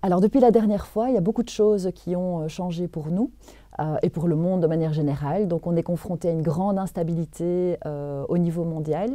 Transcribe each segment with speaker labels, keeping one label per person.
Speaker 1: Alors depuis la dernière fois, il y a beaucoup de choses qui ont changé pour nous et pour le monde de manière générale. Donc on est confronté à une grande instabilité au niveau mondial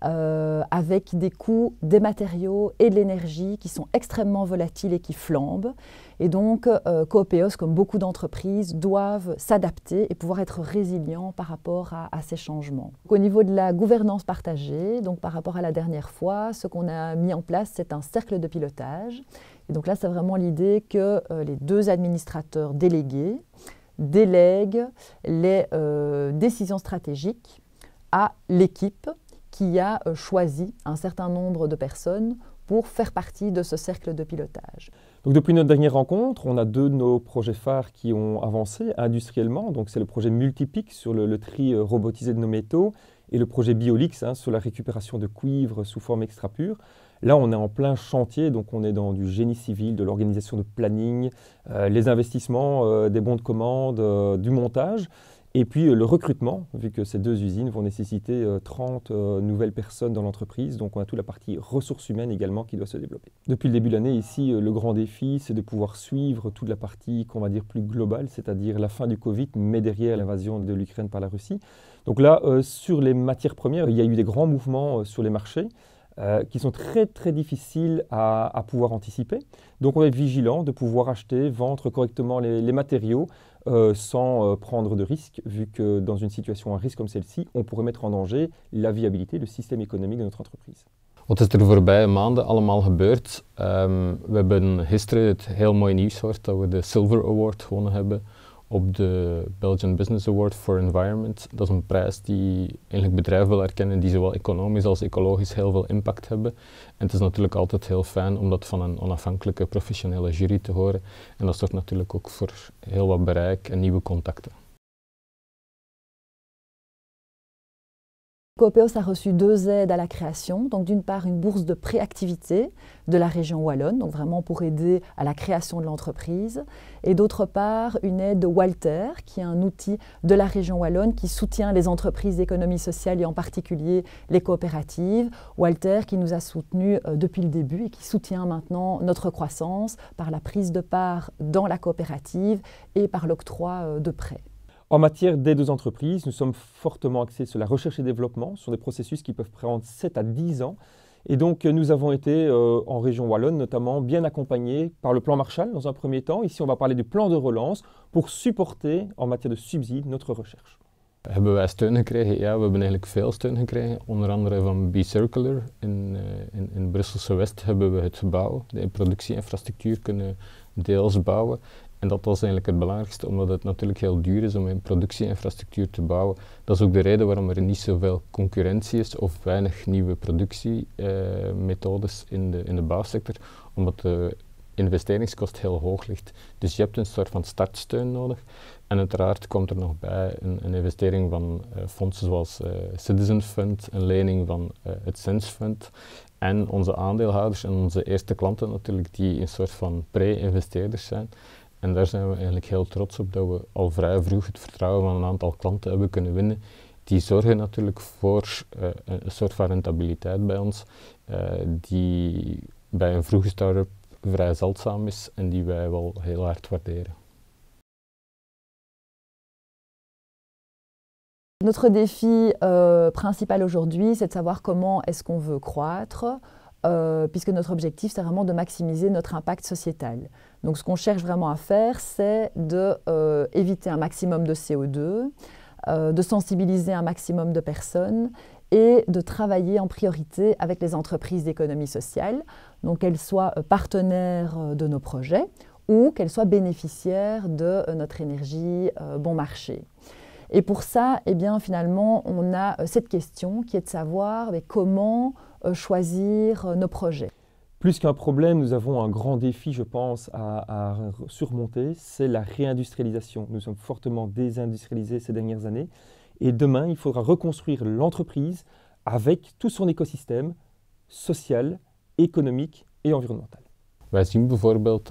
Speaker 1: avec des coûts des matériaux et de l'énergie qui sont extrêmement volatiles et qui flambent. Et donc Coopeos, comme beaucoup d'entreprises, doivent s'adapter et pouvoir être résilients par rapport à ces changements. Donc, au niveau de la gouvernance partagée, donc par rapport à la dernière fois, ce qu'on a mis en place, c'est un cercle de pilotage. Et donc là, c'est vraiment l'idée que les deux administrateurs délégués délèguent les décisions stratégiques à l'équipe qui a choisi un certain nombre de personnes pour faire partie de ce cercle de pilotage.
Speaker 2: Donc depuis notre dernière rencontre, on a deux de nos projets phares qui ont avancé industriellement. Donc c'est le projet Multipic sur le tri robotisé de nos métaux et le projet Biolix sur la récupération de cuivre sous forme extra pure. Là, on est en plein chantier, donc on est dans du génie civil, de l'organisation de planning, les investissements, des bons de commande, du montage. Et puis le recrutement, vu que ces deux usines vont nécessiter 30 nouvelles personnes dans l'entreprise, donc on a toute la partie ressources humaines également qui doit se développer. Depuis le début de l'année, ici, le grand défi, c'est de pouvoir suivre toute la partie qu'on va dire plus globale, c'est-à-dire la fin du Covid, mais derrière l'invasion de l'Ukraine par la Russie. Donc là, sur les matières premières, il y a eu des grands mouvements sur les marchés qui sont très très difficiles à pouvoir anticiper. Donc on va être vigilant de pouvoir acheter, vendre correctement les matériaux, sans prendre de risques, vu que dans une situation à risque comme celle-ci, on pourrait mettre en danger la viabilité, le système économique de notre entreprise.
Speaker 3: Wat is er de voorbije maanden allemaal gebeurd? We hebben gisteren het heel mooi nieuws gehoord dat we de Silver Award gewonnen hebben op de Belgian Business Award for Environment. Dat is een prijs die eigenlijk bedrijven wil erkennen die zowel economisch als ecologisch heel veel impact hebben. En het is natuurlijk altijd heel fijn om dat van een onafhankelijke professionele jury te horen. En dat zorgt natuurlijk ook voor heel wat bereik en nieuwe contacten.
Speaker 1: Coopeos a reçu deux aides à la création, donc d'une part une bourse de préactivité de la région wallonne, donc vraiment pour aider à la création de l'entreprise, et d'autre part une aide de Walter, qui est un outil de la région wallonne qui soutient les entreprises d'économie sociale et en particulier les coopératives. Walter qui nous a soutenus depuis le début et qui soutient maintenant notre croissance par la prise de part dans la coopérative et par l'octroi de prêts.
Speaker 2: En matière d'aide aux entreprises, nous sommes fortement axés sur la recherche et développement, sur des processus qui peuvent prendre 7 à 10 ans. Et donc nous avons été en région wallonne notamment bien accompagnés par le plan Marshall dans un premier temps. Ici on va parler du plan de relance pour supporter en matière de subsides notre recherche.
Speaker 3: Hebben wij steun gekregen? Ja, we hebben eigenlijk veel steun gekregen. Onder andere van B-Circular in Brusselse West hebben we het gebouw, de productieinfrastructuur kunnen deels bouwen. En dat was eigenlijk het belangrijkste, omdat het natuurlijk heel duur is om een productieinfrastructuur te bouwen. Dat is ook de reden waarom er niet zoveel concurrentie is of weinig nieuwe productiemethodes in de bouwsector, omdat de investeringskost heel hoog ligt. Dus je hebt een soort van startsteun nodig. En uiteraard komt er nog bij een investering van fondsen zoals Citizen Fund, een lening van het Sense Fund en onze aandeelhouders en onze eerste klanten natuurlijk, die een soort van pre-investeerders zijn. En daar zijn we eigenlijk heel trots op dat we al vrij vroeg het vertrouwen van een aantal klanten hebben kunnen winnen. Die zorgen natuurlijk voor een soort van rentabiliteit bij ons, die bij een vroege start-up vrij zeldzaam is en die wij wel heel hard waarderen.
Speaker 1: Notre défi principal aujourd'hui, c'est de savoir comment est-ce qu'on veut croître, puisque notre objectif, c'est vraiment de maximiser notre impact sociétal. Donc ce qu'on cherche vraiment à faire, c'est d'éviter un maximum de CO2, de sensibiliser un maximum de personnes et de travailler en priorité avec les entreprises d'économie sociale, donc qu'elles soient partenaires de nos projets ou qu'elles soient bénéficiaires de notre énergie bon marché. Et pour ça, eh bien, finalement, on a cette question qui est de savoir comment choisir nos projets.
Speaker 2: Plus qu'un problème, nous avons un grand défi, je pense, à surmonter, c'est la réindustrialisation. Nous sommes fortement désindustrialisés ces dernières années et demain, il faudra reconstruire l'entreprise avec tout son écosystème social, économique et environnemental.
Speaker 3: Wij zien bijvoorbeeld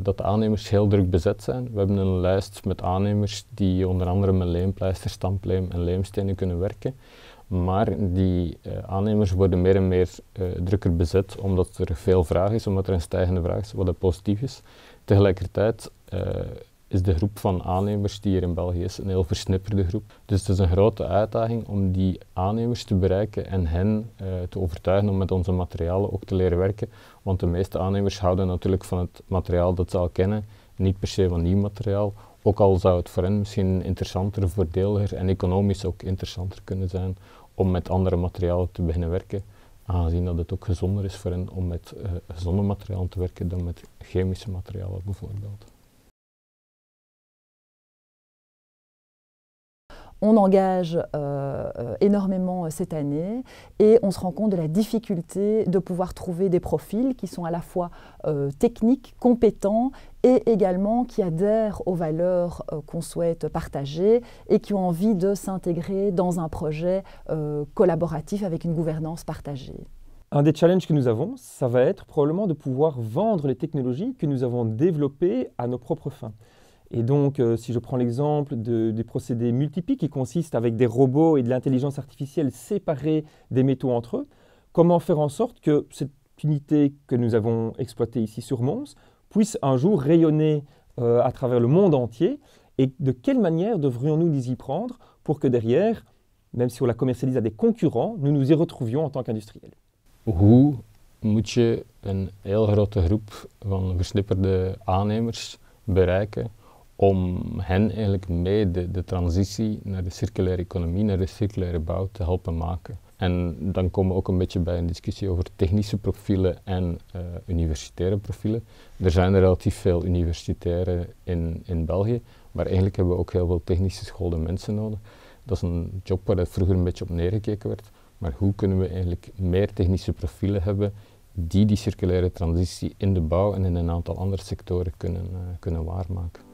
Speaker 3: dat de aannemers heel druk bezet zijn. We hebben een lijst met aannemers die onder andere met leenpleister, stamplijm en leemstenen kunnen werken. Maar die aannemers worden meer en meer drukker bezet, omdat er veel vraag is, omdat er een stijgende vraag is, wat positief is. Tegelijkertijd is de groep van aannemers die hier in België is een heel versnipperde groep. Dus het is een grote uitdaging om die aannemers te bereiken en hen te overtuigen om met onze materialen ook te leren werken. Want de meeste aannemers houden natuurlijk van het materiaal dat ze al kennen, niet per se van nieuw materiaal. Ook al zou het voor hen misschien interessanter, voordeliger en economisch ook interessanter kunnen zijn om met andere materialen te beginnen werken. Aangezien dat het ook gezonder is voor hen om met gezonde materialen te werken dan met chemische materialen bijvoorbeeld.
Speaker 1: On engage énormément cette année et on se rend compte de la difficulté de pouvoir trouver des profils qui sont à la fois techniques, compétents et également qui adhèrent aux valeurs qu'on souhaite partager et qui ont envie de s'intégrer dans un projet collaboratif avec une gouvernance partagée.
Speaker 2: Un des challenges que nous avons, ça va être probablement de pouvoir vendre les technologies que nous avons développées à nos propres fins. Et donc, si je prends l'exemple du procédé multipic qui consiste avec des robots et de l'intelligence artificielle séparer des métaux entre eux, comment faire en sorte que cette unité que nous avons exploitée ici sur Mons puisse un jour rayonner à travers le monde entier et de quelle manière devrions-nous nous y prendre pour que derrière, même si on la commercialise à des concurrents, nous nous y retrouvions en tant qu'industriels.
Speaker 3: Hoe moet je een heel grote groep van versnipperde aannemers bereiken om hen eigenlijk mee de transitie naar de circulaire economie, naar de circulaire bouw te helpen maken. En dan komen we ook een beetje bij een discussie over technische profielen en universitaire profielen. Er zijn er relatief veel universitairen in België, maar eigenlijk hebben we ook heel veel technisch geschoolde mensen nodig. Dat is een job waar vroeger een beetje op neergekeken werd, maar hoe kunnen we eigenlijk meer technische profielen hebben die circulaire transitie in de bouw en in een aantal andere sectoren kunnen waarmaken.